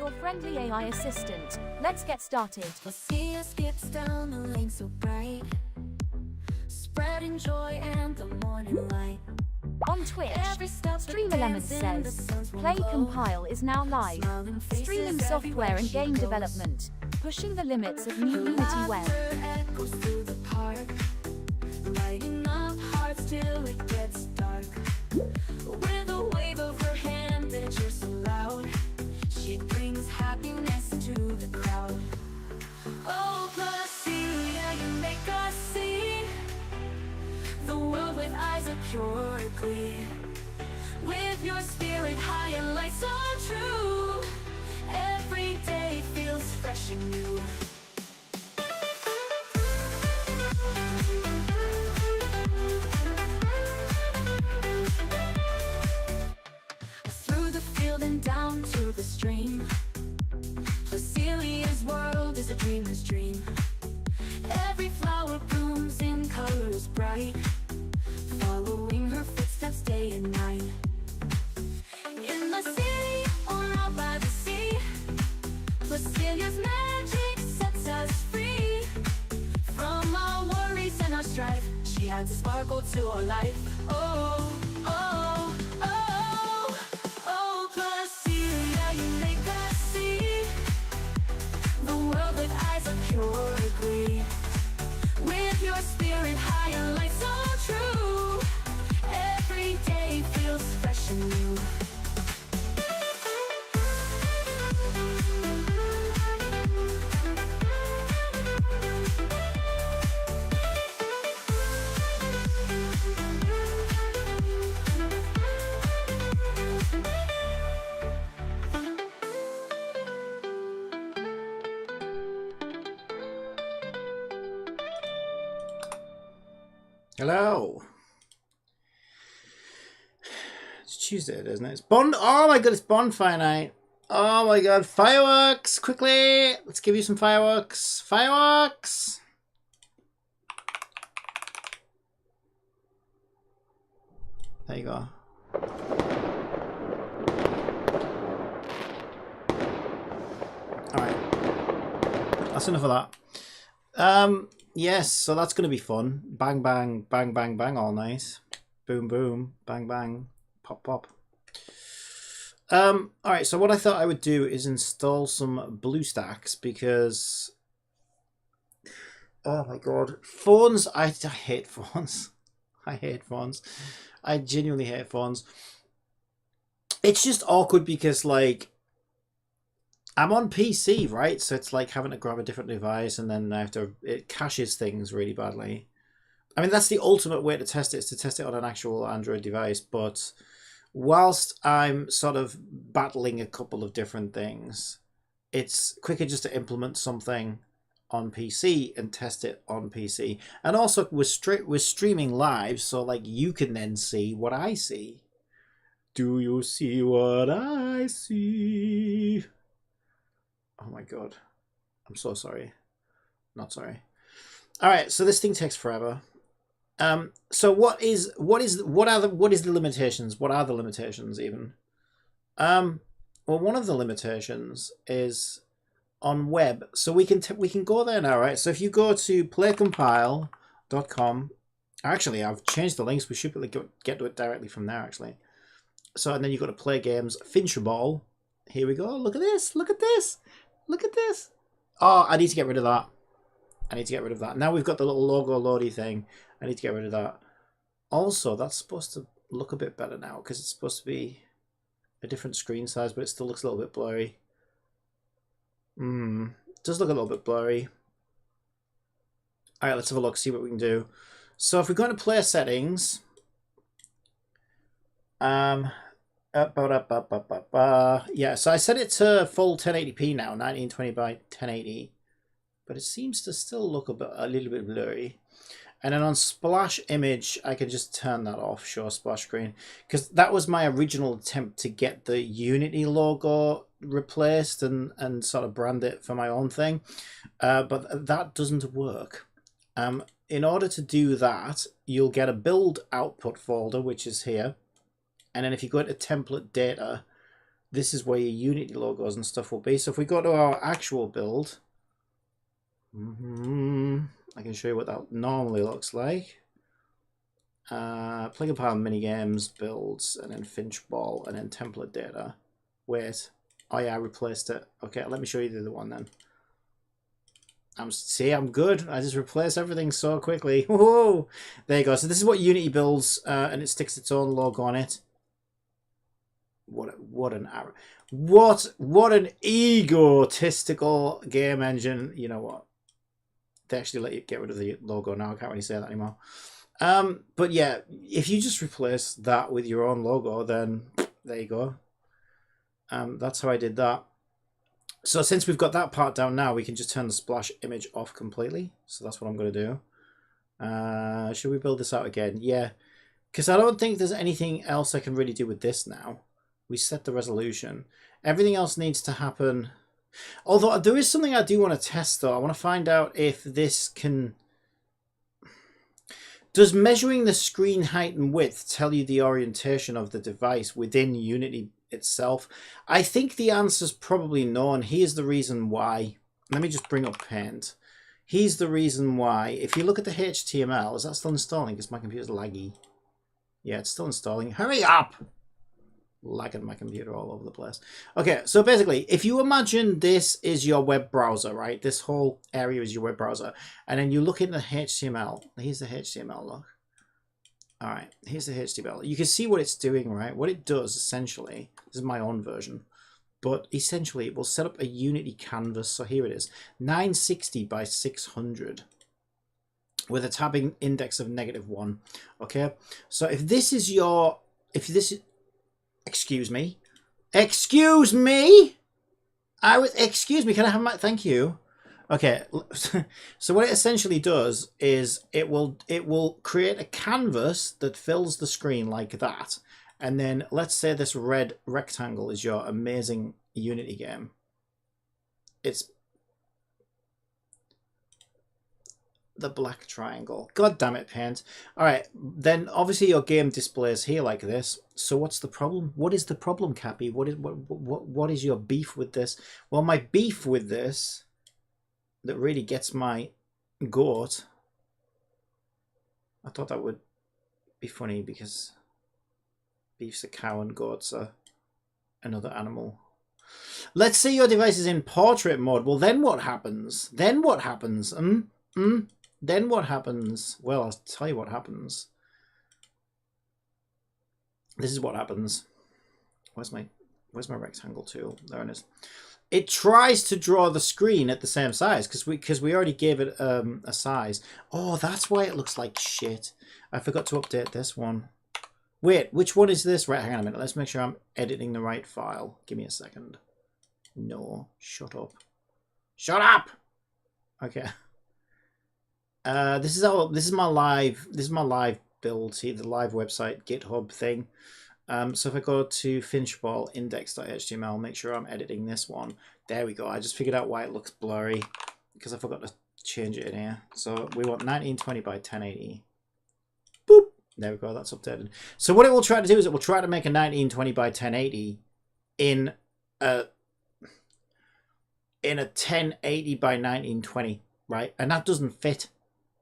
your friendly AI assistant. Let's get started. Lucia skips down the lane so bright, spreading joy and the morning light. On Twitch, Every step Streamer Lemon says, Play Compile is now live. Streaming software and game development, pushing the limits of new Unity Web. Echoes through the park, lighting up hearts till it gets dark. With a wave of her hand that cheers so loud, she brings happiness to the crowd. Oh, Lucia, you make us see the world with eyes of pure glee. With your spirit high and light so true, every day feels fresh and new. Through the field and down to the stream, Lucilia's world is a dreamer's dream. Every flower blooms in colors bright, following her footsteps day and night. In the city or out by the sea, Lucilia's magic sets us free. From our worries and our strife, she adds a sparkle to our life. Oh, oh, oh, oh, Lucia, you make us see the world with eyes of pure glee. With your spirit high and light so true, every day feels fresh and new. Hello. It's Tuesday, isn't it? It's Bond. Oh my god, it's bonfire night. Oh my god, fireworks! Quickly! Let's give you some fireworks. Fireworks! There you go. Alright. That's enough of that. Yes, so that's going to be fun. Bang, bang, bang, bang, bang, all night. Boom, boom, bang, bang, pop, pop. Alright, so what I thought I would do is install some BlueStacks because... Oh my god. Phones, I hate phones. I hate phones. I genuinely hate phones. It's just awkward because, like, I'm on PC, right? So it's like having to grab a different device and then I have to... It caches things really badly. I mean, that's the ultimate way to test it, is to test it on an actual Android device. But whilst I'm sort of battling a couple of different things, it's quicker just to implement something on PC and test it on PC. And also, we're streaming live, so like you can then see what I see. Do you see what I see? Oh my god. I'm so sorry. Not sorry. Alright, so this thing takes forever. So what is the limitations? What are the limitations even? Well, one of the limitations is on web. So we can go there now, right? So if you go to playcompile.com, actually I've changed the links. We should be able to get to it directly from there actually. So and then you go to play games, Fincherball. Here we go. Look at this. Look at this. Look at this. Oh, I need to get rid of that. I need to get rid of that. Now we've got the little logo loady thing. I need to get rid of that. Also, that's supposed to look a bit better now because it's supposed to be a different screen size, but it still looks a little bit blurry. It does look a little bit blurry. Alright, let's have a look, see what we can do. So if we go into player settings, yeah, so I set it to full 1080p now, 1920 by 1080, but it seems to still look a little bit blurry. And then on splash image, I can just turn that off, show splash screen, because that was my original attempt to get the Unity logo replaced and sort of brand it for my own thing, but that doesn't work. In order to do that, you'll get a build output folder, which is here. And then if you go into template data, this is where your Unity logos and stuff will be. So if we go to our actual build, I can show you what that normally looks like. Play compile minigames, builds, and then Finchball, and then template data. Wait, oh yeah, I replaced it. Okay, let me show you the other one then. I'm good. I just replace everything so quickly. Whoa! There you go. So this is what Unity builds, and it sticks its own logo on it. What an egotistical game engine. You know what? They actually let you get rid of the logo now. I can't really say that anymore. But yeah, if you just replace that with your own logo, then there you go. That's how I did that. So since we've got that part down now, we can just turn the splash image off completely. So that's what I'm going to do. Should we build this out again? Yeah, because I don't think there's anything else I can really do with this now. We set the resolution. Everything else needs to happen. Although there is something I do want to test though. I want to find out if this can... Does measuring the screen height and width tell you the orientation of the device within Unity itself? I think the answer's probably no, and here's the reason why. Let me just bring up Paint. Here's the reason why. If you look at the HTML, is that still installing? Because my computer's laggy. Yeah, it's still installing. Hurry up! Lagging my computer all over the place. Okay, so basically, if you imagine this is your web browser, right? This whole area is your web browser. And then you look into the HTML. Here's the HTML, look. All right, here's the HTML. You can see what it's doing, right? What it does, essentially, this is my own version, but essentially it will set up a Unity canvas. So here it is, 960 by 600 with a tabbing index of -1. Okay, so if this is your, excuse me, excuse me, can I have my, thank you. Okay, so what it essentially does is it will create a canvas that fills the screen like that. And then let's say this red rectangle is your amazing Unity game. It's the black triangle. God damn it, Paint. All right, then obviously your game displays here like this. So what's the problem? What is the problem, Cappy? What is your beef with this? Well, my beef with this that really gets my goat. I thought that would be funny because beef's a cow and goats are another animal. Let's say your device is in portrait mode. Well, then what happens? Then what happens? Then what happens? Well, I'll tell you what happens. This is what happens. Where's my rectangle tool? There it is. It tries to draw the screen at the same size because we already gave it a size. Oh, that's why it looks like shit. I forgot to update this one. Wait, which one is this? Right, hang on a minute. Let's make sure I'm editing the right file. Give me a second. No, shut up. Shut up. Okay. This is my live build. See the live website GitHub thing. So if I go to Finchball index.html, make sure I'm editing this one. There we go. I just figured out why it looks blurry because I forgot to change it in here. So we want 1920 by 1080. Boop. There we go. That's updated. So what it will try to do is it will try to make a 1920 by 1080 in a 1080 by 1920, right? And that doesn't fit,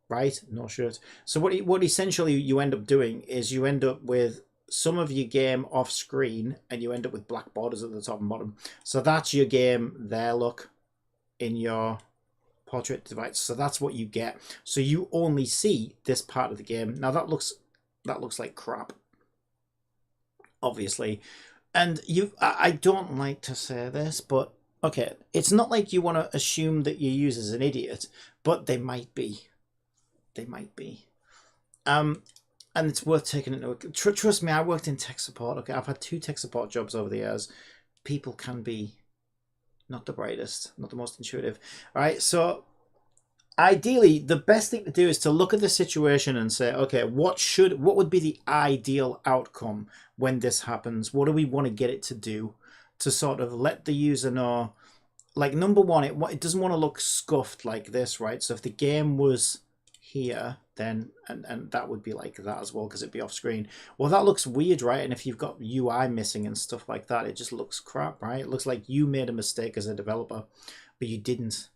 right? No shit. So what essentially you end up doing is you end up with some of your game off screen and you end up with black borders at the top and bottom. So that's your game there, look, in your portrait device. So that's what you get. So you only see this part of the game. Now that looks like crap, obviously. And I don't like to say this, but okay, it's not like you want to assume that your user's an idiot, but they might be. They might be. And it's worth taking into account. Trust me, I worked in tech support. Okay, I've had 2 tech support jobs over the years. People can be not the brightest, not the most intuitive. All right, so ideally, the best thing to do is to look at the situation and say, okay, what would be the ideal outcome when this happens? What do we want to get it to do to sort of let the user know? Like, number one, it doesn't want to look scuffed like this, right? So if the game was here, then and that would be like that as well because it'd be off screen. Well, that looks weird, right? And if you've got UI missing and stuff like that, it just looks crap, right? It looks like you made a mistake as a developer, but you didn't.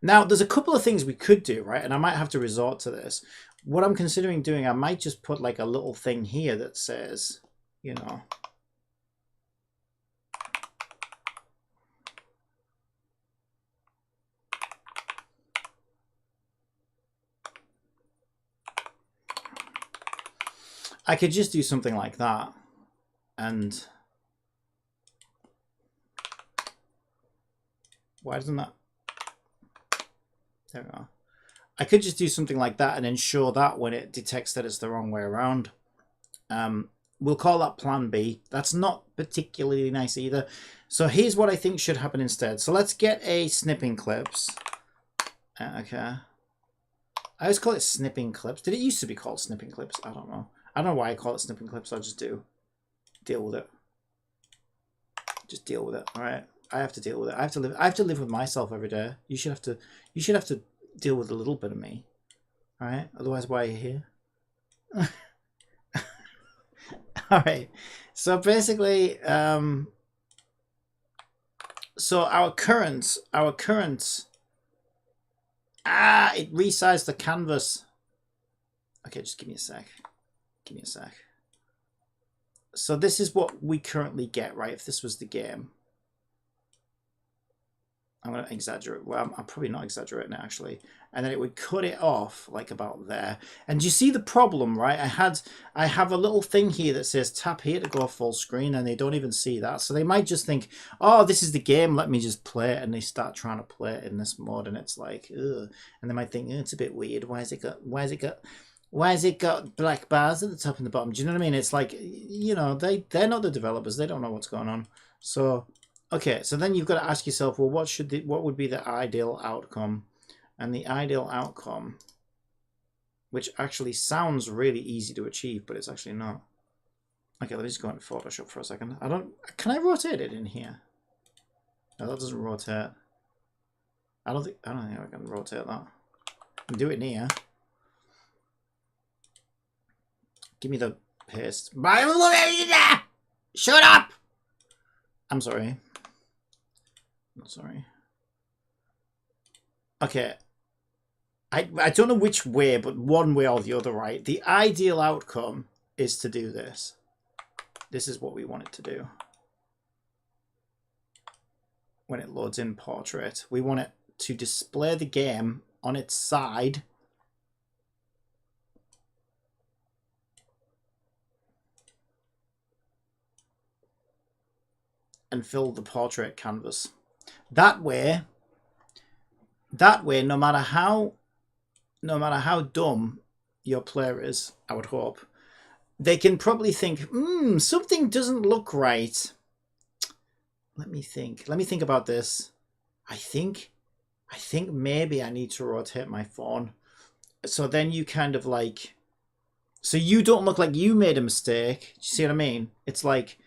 Now, there's a couple of things we could do, right? And I might have to resort to this. What I'm considering doing, I might just put like a little thing here that says, you know, I could just do something like that. And why doesn't that? There we go. I could just do something like that and ensure that when it detects that it's the wrong way around. We'll call that plan B. That's not particularly nice either. So here's what I think should happen instead. So let's get a snipping clips. Okay. I always call it snipping clips. Did it used to be called snipping clips? I don't know. I don't know why I call it snipping clips. I just do. Deal with it. Just deal with it. All right. I have to deal with it. I have to live with myself every day. You should have to deal with a little bit of me. All right? Otherwise, why are you here? All right. So basically, so our current it resized the canvas. Okay, just give me a sec. Give me a sec. So this is what we currently get, right? If this was the game. I'm going to exaggerate. Well, I'm probably not exaggerating it, actually. And then it would cut it off like about there. And you see the problem, right? I have a little thing here that says tap here to go full screen, and they don't even see that. So they might just think, oh, this is the game, let me just play it. And they start trying to play it in this mode, and it's like, ugh. And they might think, it's a bit weird. Why has it got black bars at the top and the bottom? Do you know what I mean? It's like, you know, they're not the developers. They don't know what's going on. So okay, so then you've got to ask yourself, well, what would be the ideal outcome? And the ideal outcome, which actually sounds really easy to achieve, but it's actually not. Okay, let me just go into Photoshop for a second. Can I rotate it in here? No, that doesn't rotate. I don't think I can rotate that. I can do it in here. Give me the paste. Shut up! I'm sorry. I'm sorry. Okay. I don't know which way, but one way or the other, right? The ideal outcome is to do this. This is what we want it to do. When it loads in portrait, we want it to display the game on its side. And fill the portrait canvas. That way, no matter how dumb your player is, I would hope, they can probably think, something doesn't look right. Let me think about this. I think maybe I need to rotate my phone. So then you kind of like, so you don't look like you made a mistake. Do you see what I mean? It's like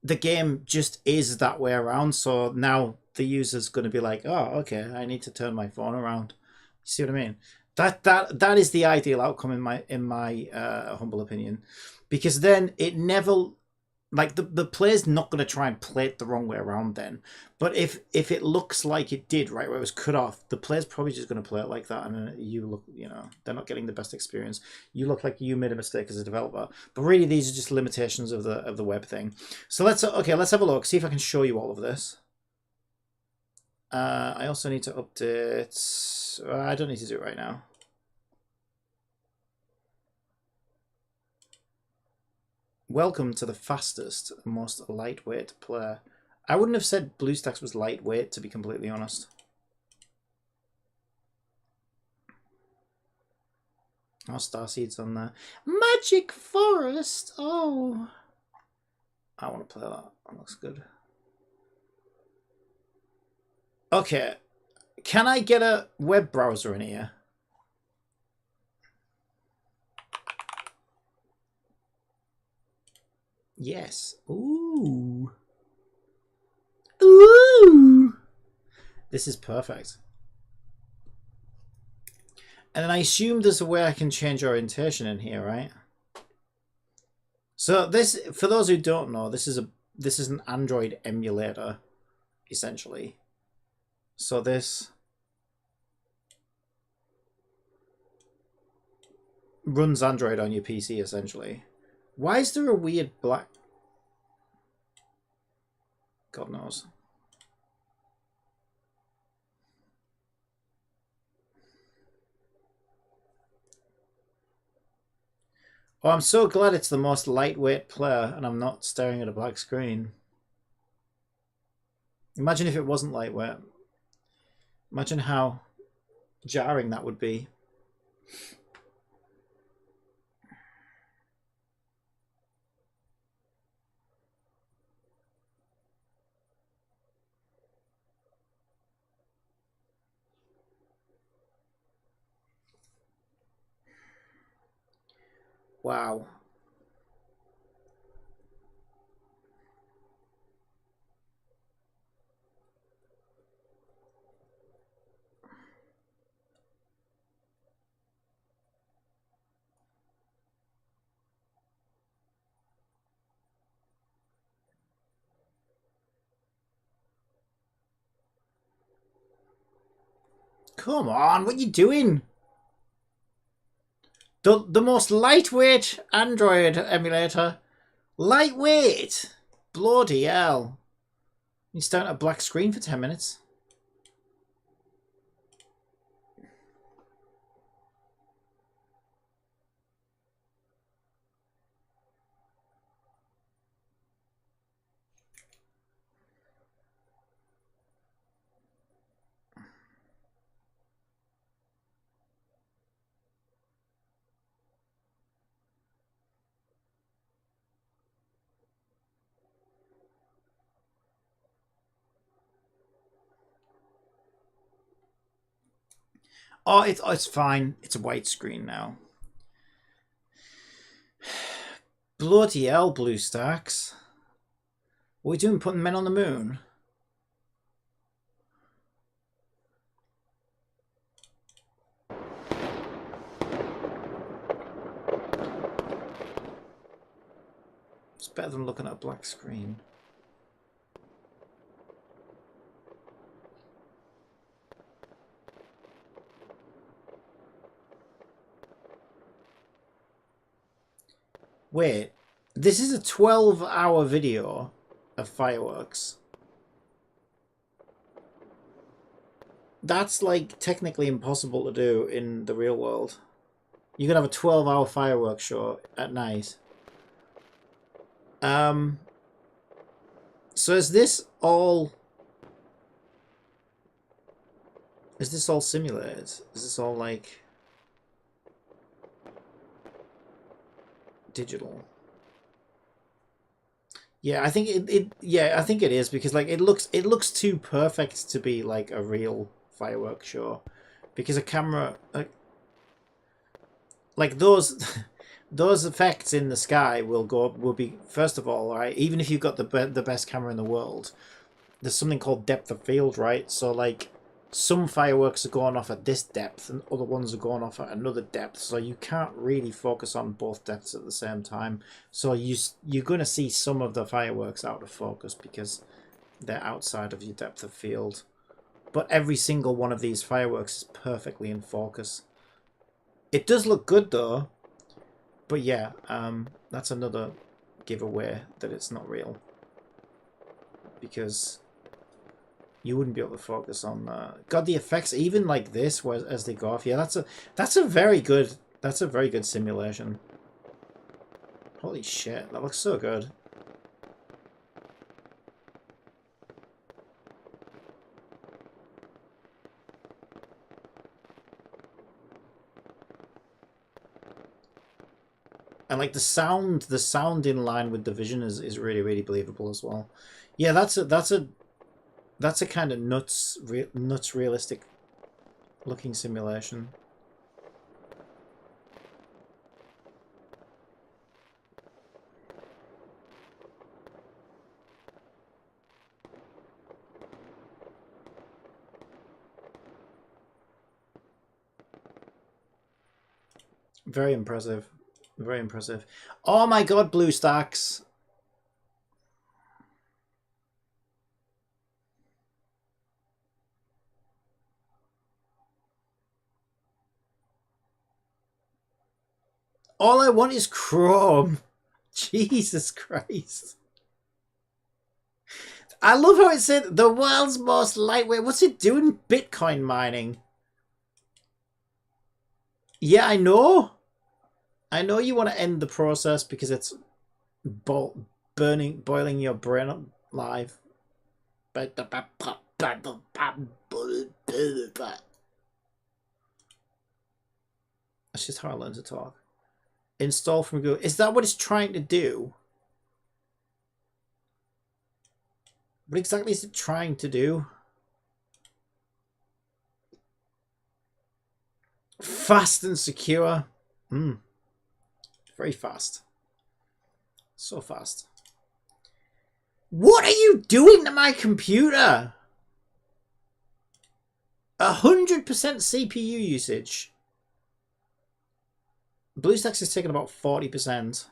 the game just is that way around. So now the user's going to be like, oh, okay, I need to turn my phone around. You see what I mean? That is the ideal outcome in my humble opinion, because then it never, like, the player's not going to try and play it the wrong way around then. But if it looks like it did, right, where it was cut off, the player's probably just going to play it like that, and you look, you know, they're not getting the best experience. You look like you made a mistake as a developer. But really, these are just limitations of the web thing. So let's have a look, see if I can show you all of this. I also need to update. I don't need to do it right now. Welcome to the fastest and most lightweight player. I wouldn't have said BlueStacks was lightweight, to be completely honest. Oh, Starseed's on there. Magic Forest! Oh! I want to play that. That looks good. Okay. Can I get a web browser in here? Yes. Ooh. Ooh. This is perfect. And then I assume there's a way I can change orientation in here, right? So this, for those who don't know, this is an Android emulator, essentially. So this runs Android on your PC, essentially. Why is there a weird black... God knows. Oh, I'm so glad it's the most lightweight player and I'm not staring at a black screen. Imagine if it wasn't lightweight. Imagine how jarring that would be. Wow. Come on, what are you doing? The most lightweight Android emulator. Lightweight! Bloody hell. You stare at a black screen for 10 minutes. Oh, it's fine. It's a white screen now. Bloody hell, BlueStacks. What are we doing, putting men on the moon? It's better than looking at a black screen. Wait, this is a 12-hour video of fireworks. That's like technically impossible to do in the real world. You could have a 12-hour fireworks show at night. So is this all simulated? Is this all like digital? Yeah, I think I think it is, because like it looks too perfect to be like a real fireworks show, because a camera like those those effects in the sky will be, first of all, right, even if you've got the best camera in the world, there's something called depth of field, right? So like some fireworks are going off at this depth and other ones are going off at another depth, so you can't really focus on both depths at the same time. So you're going to see some of the fireworks out of focus because they're outside of your depth of field. But every single one of these fireworks is perfectly in focus. It does look good though. But yeah, that's another giveaway that it's not real, because you wouldn't be able to focus on God, the effects even like this where as they go off. Yeah, that's a very good simulation. Holy shit, that looks so good. And like the sound in line with the vision is really, really believable as well. Yeah, that's a kind of nuts realistic looking simulation. Very impressive. Very impressive. Oh my god, BlueStacks. All I want is Chrome. Jesus Christ. I love how it said the world's most lightweight. What's it doing? Bitcoin mining. Yeah, I know. I know you want to end the process because it's boiling your brain alive. That's just how I learn to talk. Install from Google. Is that what it's trying to do? What exactly is it trying to do? Fast and secure. Very fast. So fast. What are you doing to my computer? 100% CPU usage. BlueStacks is taking about 40%.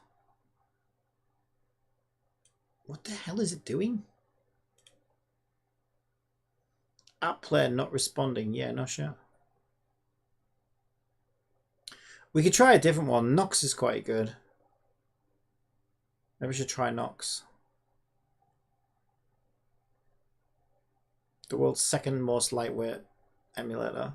What the hell is it doing? App player not responding. Yeah, no shit. We could try a different one. Nox is quite good. Maybe we should try Nox. The world's second most lightweight emulator.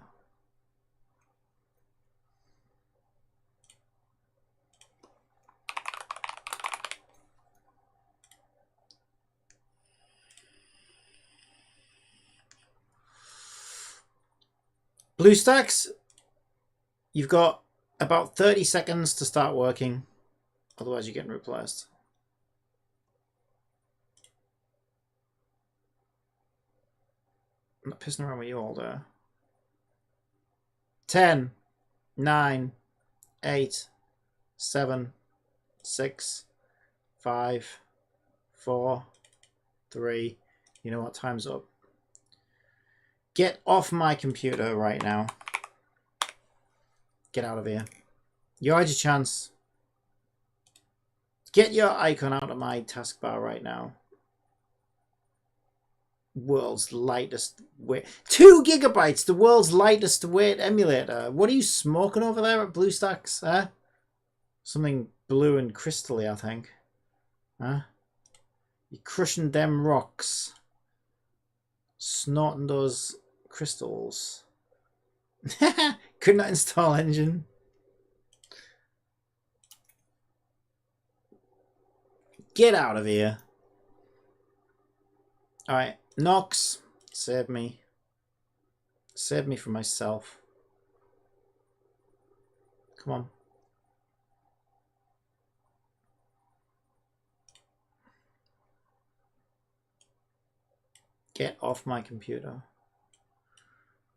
BlueStacks, you've got about 30 seconds to start working. Otherwise you're getting replaced. I'm not pissing around with you all day. 10, 9, 8, 7, 6, 5, 4, 3. You know what? Time's up. Get off my computer right now. Get out of here. You had your chance. Get your icon out of my taskbar right now. World's lightest weight. 2 gigabytes, the world's lightest weight emulator. What are you smoking over there at BlueStacks? Huh? Something blue and crystally, I think. Huh? You're crushing them rocks. Snorting those crystals. Could not install engine. Get out of here. Alright, Nox, save me. Save me from myself. Come on. Get off my computer.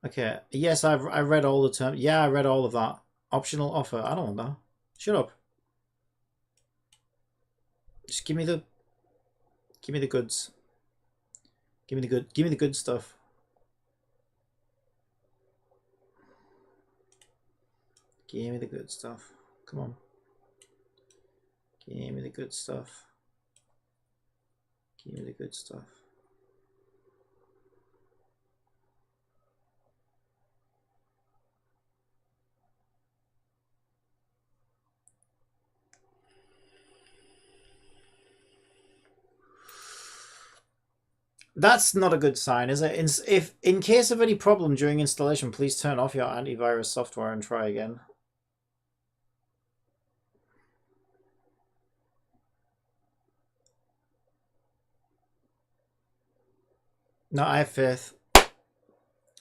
Okay, yes, I read all the terms. Yeah, I read all of that. Optional offer. I don't want that. Shut up. Just give me the goods. Give me the good stuff. Give me the good stuff. Come on. Give me the good stuff. Give me the good stuff. That's not a good sign, is it? If in case of any problem during installation, please turn off your antivirus software and try again. No, I have faith. I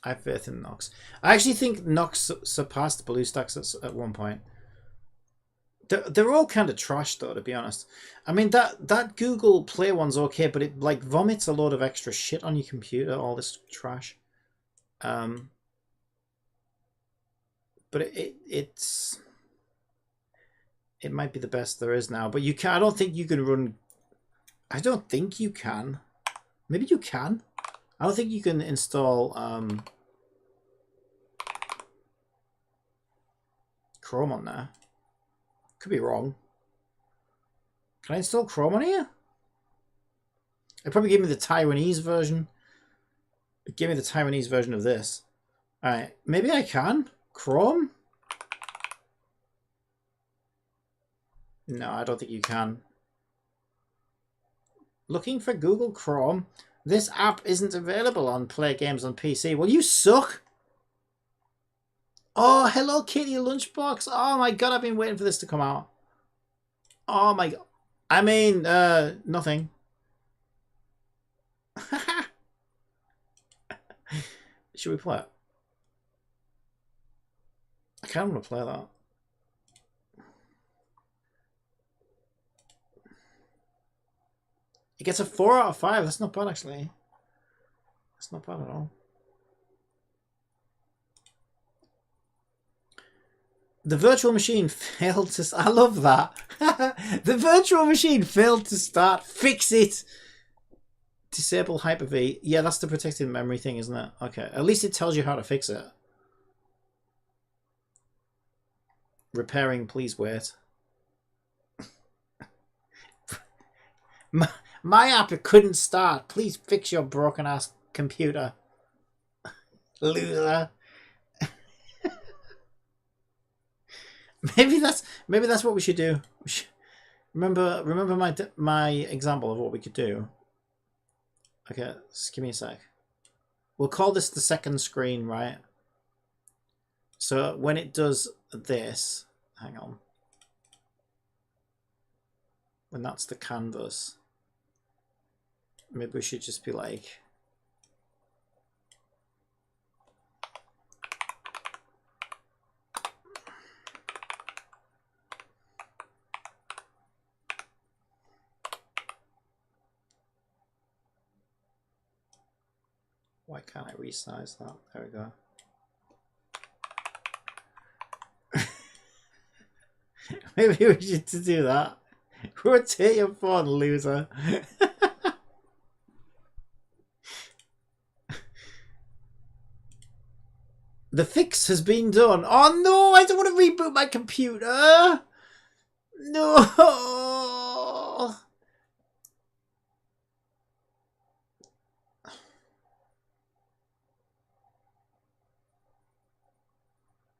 have faith in Nox. I actually think Nox surpassed BlueStacks at one point. They're all kind of trash, though, to be honest. I mean, that Google Play one's okay, but it like vomits a load of extra shit on your computer. All this trash. But it might be the best there is now. But you can. I don't think you can run. I don't think you can. Maybe you can. I don't think you can install Chrome on there. Could be wrong. Can I install Chrome on here? It'd probably give me the Taiwanese version. Give me the Taiwanese version of this. Alright, maybe I can. Chrome? No, I don't think you can. Looking for Google Chrome. This app isn't available on Play Games on PC. Well, you suck. Oh, Hello Kitty Lunchbox. Oh my god, I've been waiting for this to come out. Oh my god. I mean, nothing. Should we play it? I kind of want to play that. It gets a 4 out of 5. That's not bad, actually. That's not bad at all. The virtual machine failed to... I love that. The virtual machine failed to start. Fix it. Disable Hyper-V. Yeah, that's the protected memory thing, isn't it? Okay. At least it tells you how to fix it. Repairing, please wait. My app, it couldn't start. Please fix your broken ass computer. Loser. Maybe that's what we should do. Remember my example of what we could do. Okay, just give me a sec. We'll call this the second screen, right? So when it does this, hang on. When that's the canvas, maybe we should just be like, why can't I resize that? There we go. Maybe we should do that. Rotate your phone, loser. The fix has been done. Oh no, I don't want to reboot my computer. No.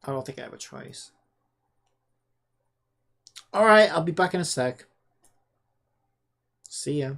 I don't think I have a choice. Alright, I'll be back in a sec. See ya.